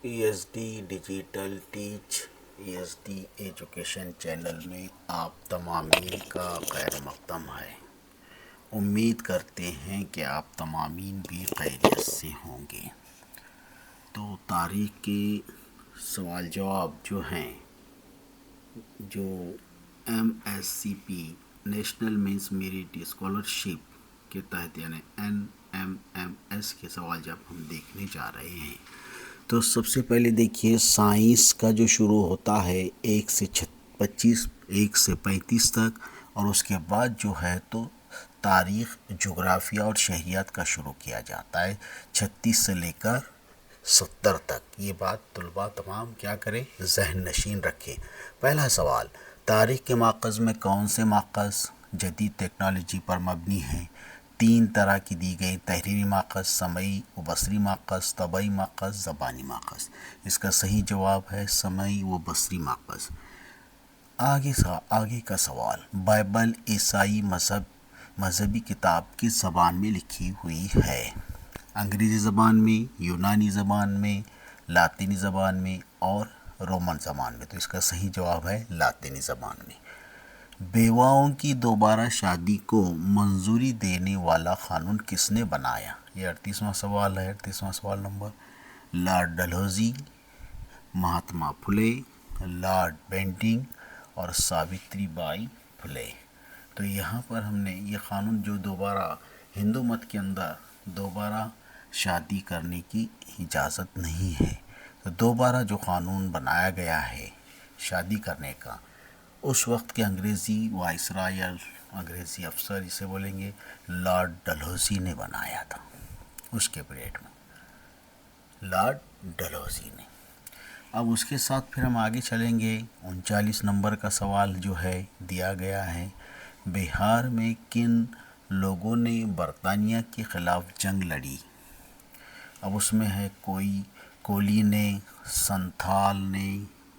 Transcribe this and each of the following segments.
ESD digital teach ESD education channel میں آپ تمامین کا خیر مقدم ہے۔ امید کرتے ہیں کہ آپ تمامین بھی خیریت سے ہوں گے۔ تو تاریخ کے سوال جواب جو ہیں، جو MSCP national means merit scholarship کے تحت یعنی NMMS کے سوال جواب ہم دیکھنے جا رہے ہیں۔ تو سب سے پہلے دیکھیے سائنس کا جو شروع ہوتا ہے 1 سے 25 1 سے 35 تک، اور اس کے بعد جو ہے تو تاریخ، جغرافیہ اور شہریات کا شروع کیا جاتا ہے 36 سے لے کر 70 تک۔ یہ بات طلباء تمام کیا کریں، ذہن نشین رکھیں۔ پہلا سوال، تاریخ کے ماخذ میں کون سے ماخذ جدید ٹیکنالوجی پر مبنی ہیں؟ 3 طرح کی دی گئی: تحریری ماخذ، سمعی و بصری ماخذ، طبعی ماخذ، زبانی ماخذ۔ اس کا صحیح جواب ہے سمعی و بصری ماخذ۔ آگے کا سوال، بائبل عیسائی مذہبی کتاب کس زبان میں لکھی ہوئی ہے؟ انگریزی زبان میں، یونانی زبان میں، لاطینی زبان میں اور رومن زبان میں۔ تو اس کا صحیح جواب ہے لاطینی زبان میں۔ بیواؤں کی دوبارہ شادی کو منظوری دینے والا قانون کس نے بنایا؟ یہ 38واں سوال ہے۔ 38واں سوال number, Lord Dalhousie, Mahatma Phule, Lord Bentinck اور ساوتری بائی پھلے۔ تو یہاں پر ہم نے یہ قانون جو دوبارہ ہندو مت کے اندر دوبارہ شادی کرنے کی اجازت نہیں ہے، تو دوبارہ جو قانون بنایا گیا ہے شادی کرنے کا، اس وقت کے انگریزی وائسرا یا انگریزی افسر اسے بولیں گے لارڈ ڈلہوزی نے بنایا تھا، اس کے پیریڈ میں لارڈ ڈلہوزی نے۔ اب اس کے ساتھ پھر ہم آگے چلیں گے۔ 39 نمبر کا سوال جو ہے دیا گیا ہے، بہار میں کن لوگوں نے برطانیہ کے خلاف جنگ لڑی؟ اب اس میں ہے کولی نے، سنتھال نے،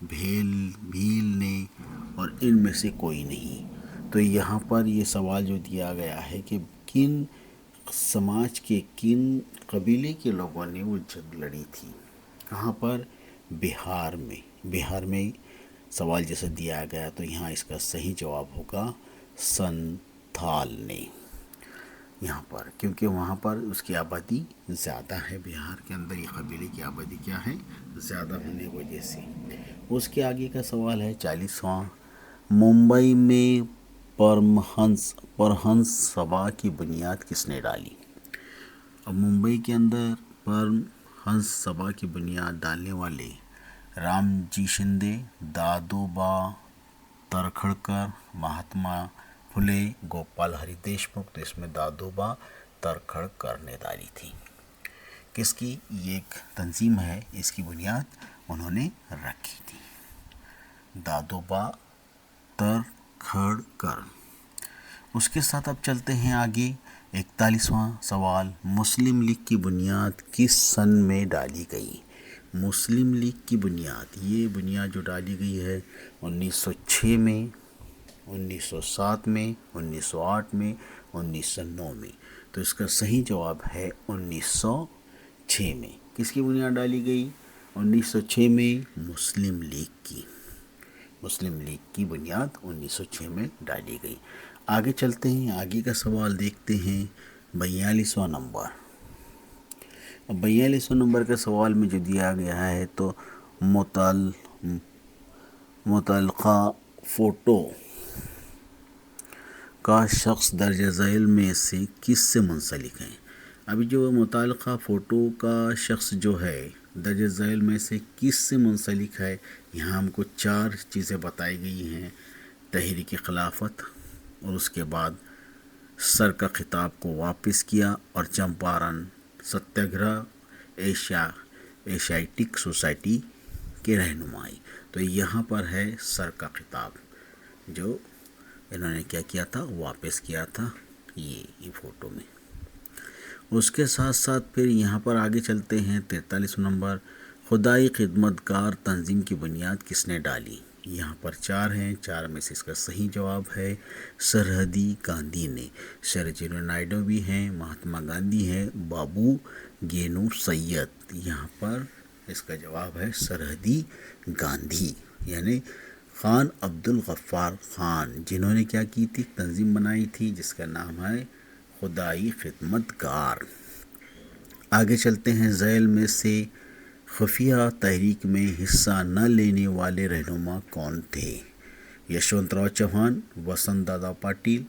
بھیل نے اور ان میں سے کوئی نہیں۔ تو یہاں پر یہ سوال جو دیا گیا ہے کہ کن سماج کے کن قبیلے کے لوگوں نے وہ جنگ لڑی تھی؟ کہاں پر؟ بہار میں۔ بہار میں سوال جیسے دیا گیا تو یہاں اس کا صحیح جواب ہوگا سنتھال نے، یہاں پر، کیونکہ وہاں پر اس کی آبادی زیادہ ہے۔ بہار کے اندر یہ قبیلے کی آبادی کیا ہے؟ زیادہ ہونے کی وجہ سے۔ اس کے آگے کا سوال ہے 40واں، ممبئی میں پرہنس سبھا کی بنیاد کس نے ڈالی؟ اب ممبئی کے اندر پرہنس سبھا کی بنیاد ڈالنے والے رام جی شندے، دادوبا ترکھڑکر، مہاتما پھلے، گوپال ہری دیشمکھ۔ تو اس میں دادوبا ترکھڑکر نے ڈالی تھی۔ کس کی؟ یہ ایک تنظیم ہے، اس کی بنیاد انہوں نے رکھی تھی، دادوبا ترکھڑکر۔ اس کے ساتھ اب چلتے ہیں آگے۔ 41واں سوال، مسلم لیگ کی بنیاد کس سن میں ڈالی گئی؟ مسلم لیگ کی بنیاد، یہ بنیاد جو ڈالی گئی ہے 1906 میں، 1907 میں، 1908 میں، 1909 میں۔ تو اس کا صحیح جواب ہے 1906 میں۔ کس کی بنیاد ڈالی گئی؟ 1906 میں مسلم لیگ کی بنیاد 1906 میں ڈالی گئی۔ آگے چلتے ہیں، آگے کا سوال دیکھتے ہیں 42واں نمبر۔ اب 42واں نمبر کے سوال میں جو دیا گیا ہے تو متعلقہ فوٹو کا شخص درج ذیل میں سے کس سے منسلک ہے؟ ابھی جو متعلقہ فوٹو کا شخص جو ہے درج ذیل میں سے کس سے منسلک ہے، یہاں ہم کو 4 چیزیں بتائی گئی ہیں: تحریک خلافت، اور اس کے بعد سر کا خطاب کو واپس کیا، اور چمپارن ستیہ گرہ، ایشیاٹک سوسائٹی کے رہنمائی۔ تو یہاں پر ہے سر کا خطاب جو انہوں نے کیا کیا تھا، واپس کیا تھا، یہ فوٹو میں۔ اس کے ساتھ ساتھ پھر یہاں پر آگے چلتے ہیں 43 نمبر، خدائی خدمت گار تنظیم کی بنیاد کس نے ڈالی؟ یہاں پر 4 ہیں، 4 میں سے اس کا صحیح جواب ہے سرہدی گاندھی نے۔ سروجنی نائیڈو بھی ہیں، مہاتما گاندھی ہیں، بابو گینو سید۔ یہاں پر اس کا جواب ہے سرحدی گاندھی، یعنی خان عبد الغفار خان، جنہوں نے کیا کی تھی، تنظیم بنائی تھی جس کا نام ہے خدائی خدمت گار۔ آگے چلتے ہیں، ذیل میں سے خفیہ تحریک میں حصہ نہ لینے والے رہنما کون تھے؟ یشونت راؤ چوہان، وسنت دادا پاٹل،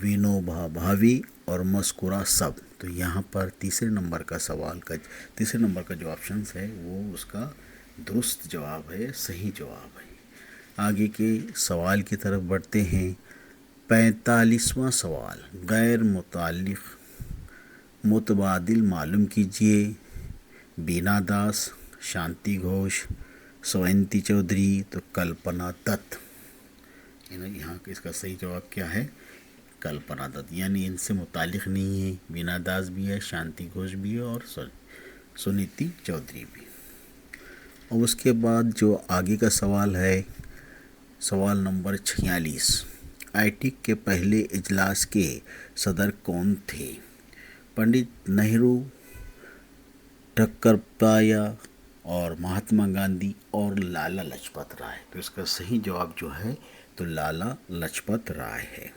ونوبھا بھاوے اور مسکورا سب۔ تو یہاں پر تیسرے نمبر کا جو آپشنس ہے وہ اس کا درست جواب ہے، صحیح جواب ہے۔ آگے کے سوال کی طرف بڑھتے ہیں۔ 45واں سوال، غیر متعلق متبادل معلوم کیجیے۔ بینا داس، شانتی گھوش، سوینتی چودھری تو کلپنا دت۔ یہاں اس کا صحیح جواب کیا ہے؟ کلپنا دت، یعنی ان سے متعلق نہیں ہے، بینا داس بھی ہے، شانتی گھوش بھی ہے اور سنیتی چودھری بھی۔ اور اس کے بعد جو آگے کا سوال ہے، سوال نمبر 46، آئیٹک کے پہلے اجلاس کے صدر کون تھے؟ پنڈت نہرو، ٹھکرپایا اور مہاتما گاندھی اور لالا لاجپت رائے۔ تو اس کا صحیح جواب جو ہے تو لالا لاجپت رائے ہے۔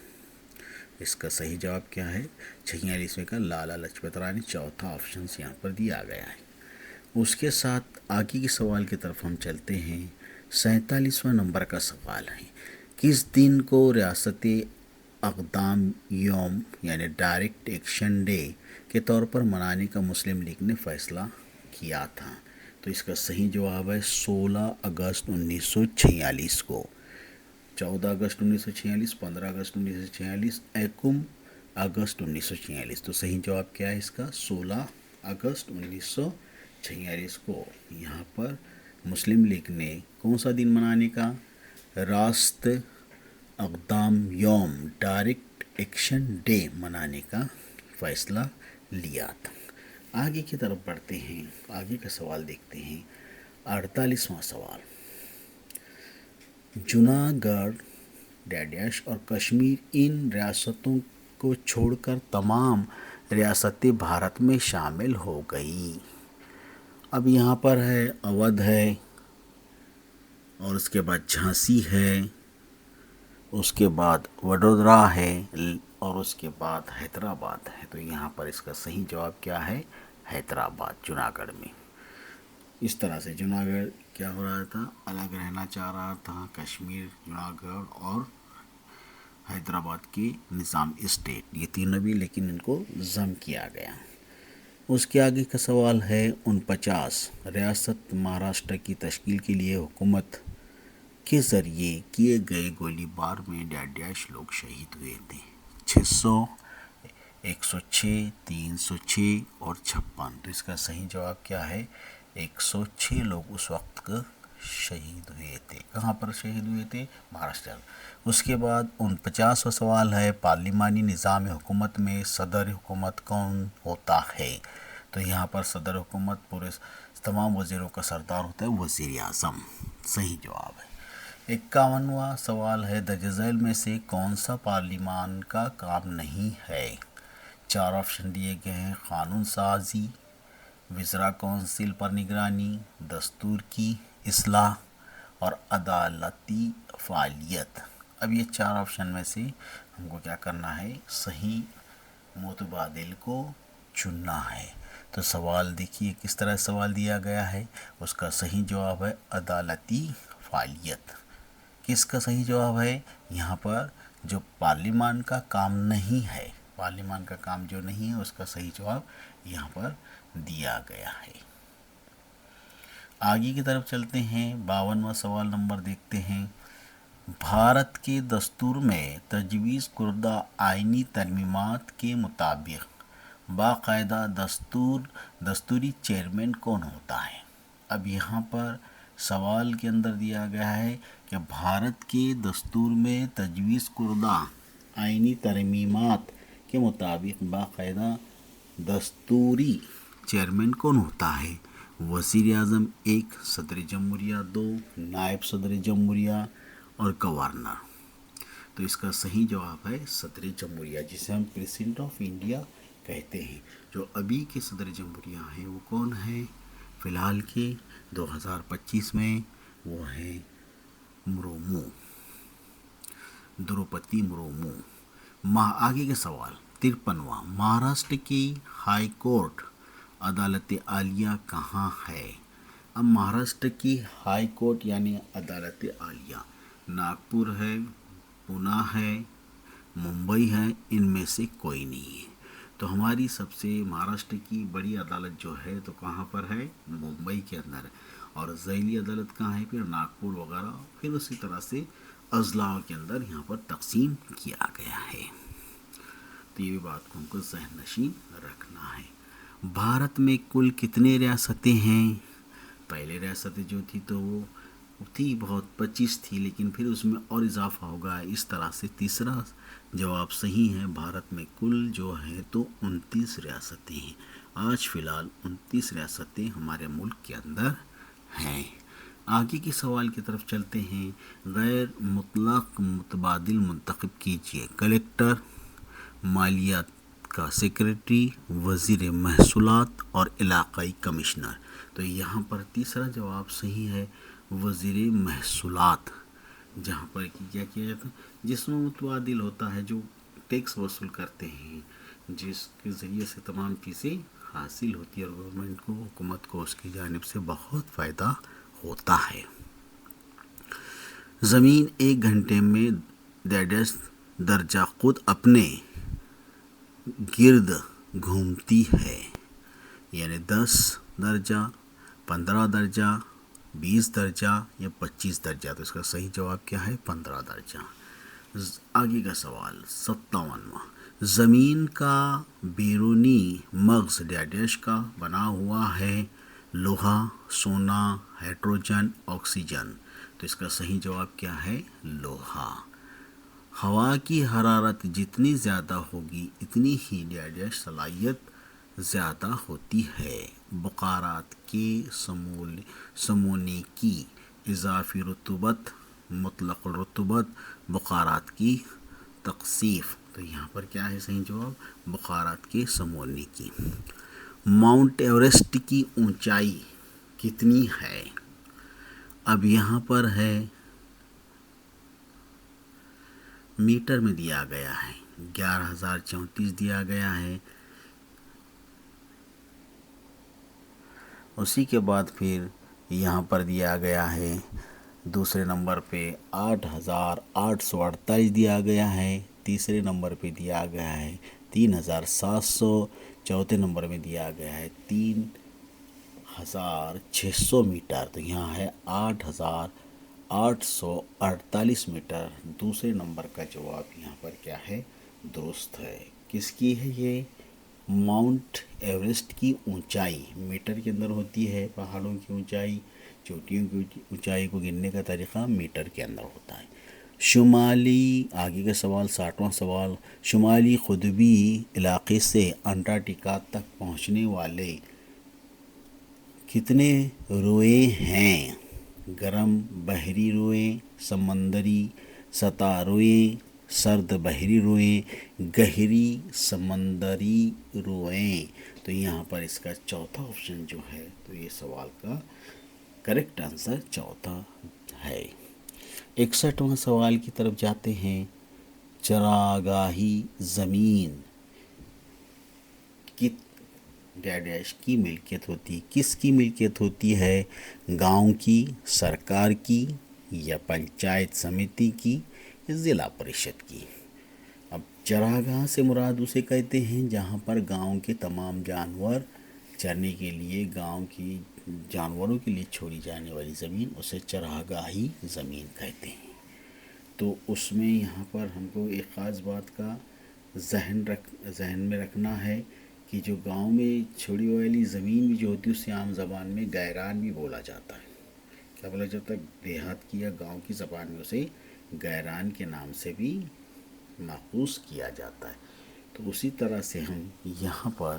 اس کا صحیح جواب کیا ہے؟ 46ویں کا لالا لاجپت رائے نے چوتھا آپشن یہاں پر دیا گیا ہے۔ اس کے ساتھ آگے کے سوال کی طرف ہم چلتے ہیں۔ 47واں نمبر کا سوال ہے، کس دن کو ریاست اقدام یوم یعنی ڈائریکٹ ایکشن ڈے کے طور پر منانے کا مسلم لیگ نے فیصلہ کیا تھا؟ تو اس کا صحیح جواب ہے 16 اگست 1946 کو۔ 14 اگست 1946، 15 اگست 1946، 1 اگست 1946۔ تو صحیح جواب کیا ہے اس کا؟ 16 اگست 1946 کو یہاں پر مسلم لیگ نے کون سا دن منانے کا؟ ریاست اقدام یوم ڈائریکٹ ایکشن ڈے منانے کا فیصلہ لیا تھا۔ آگے کی طرف بڑھتے ہیں، آگے کا سوال دیکھتے ہیں۔ 48واں سوال، جوناگڑھ ڈیش اور کشمیر ان ریاستوں کو چھوڑ کر تمام ریاستیں بھارت میں شامل ہو گئی۔ اب یہاں پر ہے اودھ ہے، اور اس کے بعد جھانسی ہے، اس کے بعد وڈودرا ہے، اور اس کے بعد حیدرآباد ہے۔ تو یہاں پر اس کا صحیح جواب کیا ہے؟ حیدرآباد، جوناگڑھ میں۔ اس طرح سے جوناگڑھ کیا ہو رہا تھا؟ الگ رہنا چاہ رہا تھا، کشمیر، جوناگڑھ اور حیدرآباد کی نظام اسٹیٹ، یہ تینوں بھی، لیکن ان کو ضم کیا گیا۔ اس کے آگے کا سوال ہے 49، ریاست مہاراشٹر کی تشکیل کے لیے حکومت کے ذریعے کیے گئے گولی بار میں ڈیش لوگ شہید ہوئے تھے؟ 600، 106، 306 اور 56۔ تو اس کا صحیح جواب کیا ہے؟ 106 لوگ اس وقت شہید ہوئے تھے۔ کہاں پر شہید ہوئے تھے؟ مہاراشٹر۔ اس کے بعد 49واں سوال ہے، پارلیمانی نظام حکومت میں صدر حکومت کون ہوتا ہے؟ تو یہاں پر صدر حکومت پورے تمام وزیروں کا سردار ہوتا ہے وزیر اعظم، صحیح جواب ہے۔ 51واں سوال ہے، درج ذیل میں سے کون سا پارلیمان کا کام نہیں ہے؟ 4 آپشن دیے گئے ہیں، قانون سازی، وزراء کونسل پر نگرانی، دستور کی اصلاح اور عدالتی فعالیت۔ اب یہ 4 آپشن میں سے ہم کو کیا کرنا ہے؟ صحیح متبادل کو چننا ہے۔ تو سوال دیکھیے کس طرح سوال دیا گیا ہے، اس کا صحیح جواب ہے عدالتی فعالیت۔ کس کا صحیح جواب ہے؟ یہاں پر جو پارلیمان کا کام نہیں ہے، پارلیمان کا کام جو نہیں ہے، اس کا صحیح جواب یہاں پر دیا گیا ہے۔ آگے کی طرف چلتے ہیں، 52واں سوال نمبر دیکھتے ہیں۔ بھارت کے دستور میں تجویز کردہ آئینی ترمیمات کے مطابق باقاعدہ دستوری چیئرمین کون ہوتا ہے؟ اب یہاں پر سوال کے اندر دیا گیا ہے کہ بھارت کے دستور میں تجویز کردہ آئینی ترمیمات کے مطابق باقاعدہ دستوری چیئرمین کون ہوتا ہے؟ وزیر اعظم 1، صدر جمہوریہ 2، نائب صدر جمہوریہ اور گورنر۔ تو اس کا صحیح جواب ہے صدر جمہوریہ، جسے ہم پریزیڈنٹ آف انڈیا کہتے ہیں۔ جو ابھی کے صدر جمہوریہ ہیں وہ کون ہیں؟ فی الحال کے 2025 میں وہ ہے مرومو، دروپتی مرومو۔ آگے کا سوال 53واں، مہاراشٹر کی ہائی کورٹ عدالت عالیہ کہاں ہے؟ اب مہاراشٹر کی ہائی کورٹ یعنی عدالت عالیہ ناگپور ہے، پونا ہے، ممبئی ہے، ان میں سے کوئی نہیں ہے۔ تو ہماری سب سے مہاراشٹر کی بڑی عدالت جو ہے تو کہاں پر ہے؟ ممبئی کے اندر ہے، اور ذیلی عدالت کہاں ہے؟ پھر ناگپور وغیرہ، پھر اسی طرح سے اضلاع کے اندر یہاں پر تقسیم کیا گیا ہے۔ تو یہ بھی بات کو ہم کو ذہن نشین رکھنا ہے۔ بھارت میں کل کتنے ریاستیں ہیں؟ پہلے ریاستیں جو تھی تو وہ تھی بہت 25 تھی، لیکن پھر اس میں اور اضافہ ہوگا، اس طرح سے تیسرا جواب صحیح ہے۔ بھارت میں کل جو ہے تو 29 ریاستیں ہیں۔ آج فی الحال 29 ریاستیں ہمارے ملک کے اندر ہیں۔ آگے کے سوال کی طرف چلتے ہیں۔ غیر مطلق متبادل منتخب کیجیے۔ کلیکٹر، مالیات کا سیکریٹری، وزیر محصولات اور علاقائی کمشنر۔ تو یہاں پر تیسرا جواب صحیح ہے، وزیر محصولات، جہاں پر کیا کیا جاتا ہے، جس میں متبادل ہوتا ہے، جو ٹیکس وصول کرتے ہیں، جس کے ذریعے سے تمام چیزیں حاصل ہوتی ہے اور گورنمنٹ کو، حکومت کو اس کی جانب سے بہت فائدہ ہوتا ہے۔ زمین 1 گھنٹے میں درجہ خود اپنے گرد گھومتی ہے، یعنی 10 درجہ، 15 درجہ، 20 درجہ یا 25 درجہ۔ تو اس کا صحیح جواب کیا ہے؟ 15 درجہ۔ آگے کا سوال 57واں، زمین کا بیرونی مغز ڈیش کا بنا ہوا ہے؟ لوہا، سونا، ہائیڈروجن، آکسیجن۔ تو اس کا صحیح جواب کیا ہے؟ لوہا۔ ہوا کی حرارت جتنی زیادہ ہوگی اتنی ہی ڈیش صلاحیت زیادہ ہوتی ہے۔ بخارات کے سمونے کی اضافی رطوبت، مطلق رطوبت، بخارات کی تکثیف۔ تو یہاں پر کیا ہے صحیح جواب؟ بخارات کے سمونے کی۔ ماؤنٹ ایوریسٹ کی اونچائی کتنی ہے؟ اب یہاں پر ہے میٹر میں دیا گیا ہے، 11,034 دیا گیا ہے۔ اسی کے بعد پھر یہاں پر دیا گیا ہے دوسرے نمبر پہ 8,848 دیا گیا ہے، تیسرے نمبر پہ دیا گیا ہے 3,700، چوتھے نمبر میں دیا گیا ہے 3,600 میٹر۔ تو یہاں ہے 8,848 میٹر۔ دوسرے نمبر کا جواب یہاں پر کیا ہے؟ درست ہے۔ کس کی ہے یہ؟ ماؤنٹ ایوریسٹ کی اونچائی میٹر کے اندر ہوتی ہے، پہاڑوں کی اونچائی، چوٹیوں کی اونچائی کو گننے کا طریقہ میٹر کے اندر ہوتا ہے۔ شمالی، آگے کا سوال 60واں سوال، شمالی قطبی علاقے سے انٹارکٹیکا تک پہنچنے والے کتنے روئے ہیں؟ گرم بحری روئے، سمندری سطح روئیں، سرد بحری روئیں، گہری سمندری روئیں۔ تو یہاں پر اس کا چوتھا آپشن جو ہے تو یہ سوال کا کریکٹ آنسر چوتھا ہے۔ 61واں سوال کی طرف جاتے ہیں۔ چراگاہی زمین ڈیش کی ملکیت ہوتی ہے؟ کس کی ملکیت ہوتی ہے؟ گاؤں کی، سرکار کی، یا پنچایت سمیتی کی، یا ضلع پریشد کی؟ اب چراگاہ سے مراد اسے کہتے ہیں جہاں پر گاؤں کے تمام جانور چرنے کے لیے، گاؤں کی جانوروں کے لیے چھوڑی جانے والی زمین، اسے چراگاہی زمین کہتے ہیں۔ تو اس میں یہاں پر ہم کو ایک خاص بات کا ذہن میں رکھنا ہے کہ جو گاؤں میں چھوڑی والی زمین بھی جو ہوتی ہے اسے عام زبان میں گیران بھی بولا جاتا ہے۔ کیا بولا جاتا ہے؟ دیہات کی یا گاؤں کی زبان میں اسے گیران کے نام سے بھی ماخوذ کیا جاتا ہے۔ تو اسی طرح سے ہم یہاں پر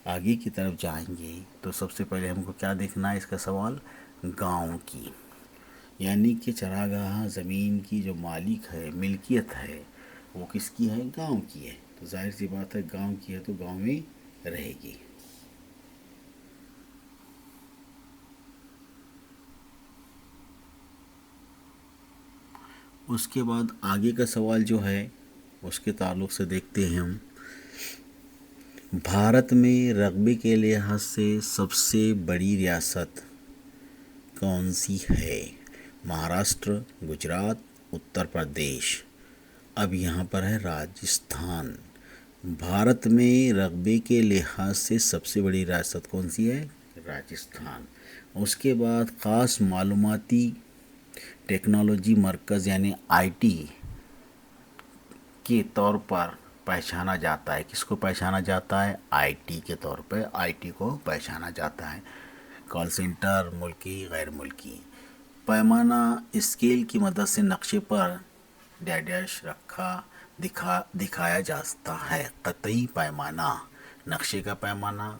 آگے کی طرف جائیں گے تو سب سے پہلے ہم کو کیا دیکھنا ہے؟ اس کا سوال گاؤں کی، یعنی کہ چراگاہ زمین کی جو مالک ہے، ملکیت ہے، وہ کس کی ہے؟ گاؤں کی ہے۔ تو ظاہر سی بات ہے گاؤں کی ہے تو گاؤں میں رہے گی۔ اس کے بعد آگے کا سوال جو ہے اس کے تعلق سے دیکھتے ہیں ہم. بھارت میں رقبے کے لحاظ سے سب سے بڑی ریاست کون سی ہے؟ مہاراشٹر، گجرات، اتر پردیش. اب یہاں پر ہے راجستھان. بھارت میں رقبے کے لحاظ سے سب سے بڑی ریاست کون سی ہے؟ راجستھان. اس کے بعد خاص معلوماتی ٹیکنالوجی مرکز یعنی آئی ٹی کے طور پر پہچانا جاتا ہے. کس کو پہچانا جاتا ہے؟ آئی ٹی کے طور پہ آئی ٹی کو پہچانا جاتا ہے. کال سینٹر ملکی غیر ملکی. پیمانہ اسکیل کی مدد سے نقشے پر ڈیش دکھایا جاتا ہے. قطعی پیمانہ، نقشے کا پیمانہ،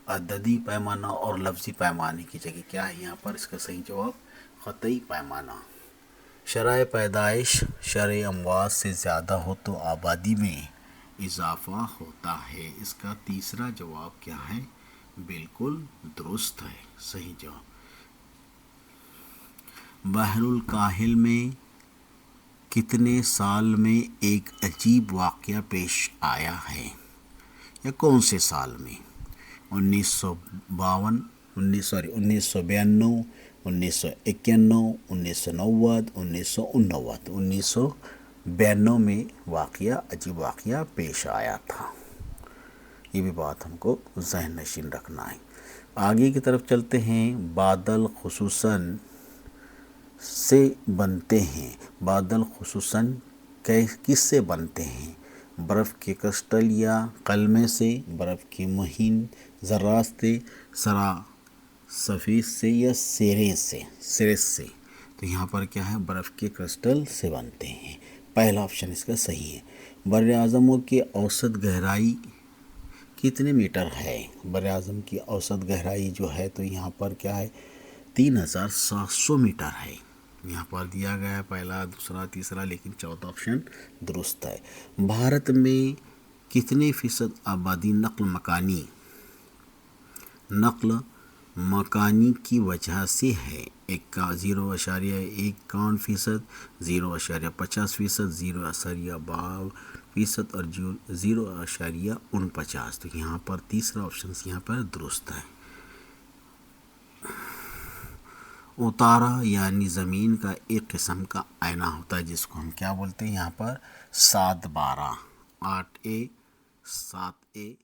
عددی پیمانہ اور لفظی پیمانے کی جگہ کیا ہے یہاں پر؟ اس کا صحیح جواب قطعی پیمانہ. شرح پیدائش شرح اموات سے زیادہ ہو تو آبادی میں اضافہ ہوتا ہے. اس کا تیسرا جواب کیا ہے؟ بالکل درست ہے، صحیح جواب. بحر الکاہل میں کتنے سال میں ایک عجیب واقعہ پیش آیا ہے؟ یا کون سے سال میں؟ 1952 1992 1991 1990 1989. 1992 میں واقعہ عجیب واقعہ پیش آیا تھا. یہ بھی بات ہم کو ذہن نشین رکھنا ہے. آگے کی طرف چلتے ہیں. بادل خصوصاً سے بنتے ہیں. بادل خصوصاً کس سے بنتے ہیں؟ برف کے کرسٹل یا قلمے سے، برف کے مہین ذرات سے، سفید سے یا سیرس سے. تو یہاں پر کیا ہے؟ برف کے کرسٹل سے بنتے ہیں. پہلا آپشن اس کا صحیح ہے. بر اعظموں کی اوسط گہرائی کتنے میٹر ہے؟ بر اعظم کی اوسط گہرائی جو ہے تو یہاں پر کیا ہے؟ 3700 میٹر ہے. یہاں پر دیا گیا ہے پہلا، دوسرا، تیسرا، لیکن چوتھا آپشن درست ہے. بھارت میں کتنے فیصد آبادی نقل مکانی کی وجہ سے ہے؟ 0.51%، 0.50%، 0.52% اور 0.49%. تو یہاں پر تیسرا آپشن یہاں پر درست ہے. اتارا یعنی زمین کا ایک قسم کا آئینہ ہوتا ہے جس کو ہم کیا بولتے ہیں یہاں پر؟ 7/12، 8A 7A.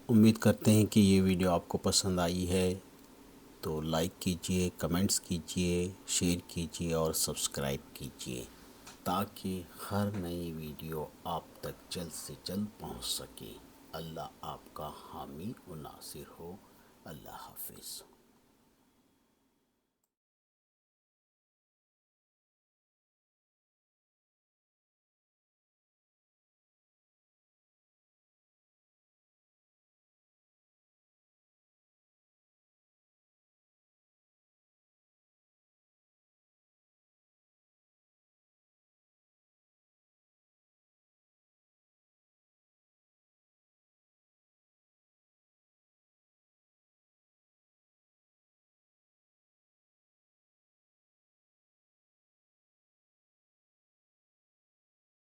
امید کرتے ہیں کہ یہ ویڈیو آپ کو پسند آئی ہے، تو لائک کیجئے، کمنٹس کیجئے، شیئر کیجئے اور سبسکرائب کیجئے تاکہ ہر نئی ویڈیو آپ تک جلد سے جلد پہنچ سکے. اللہ آپ کا حامی و ناصر ہو. اللہ حافظ.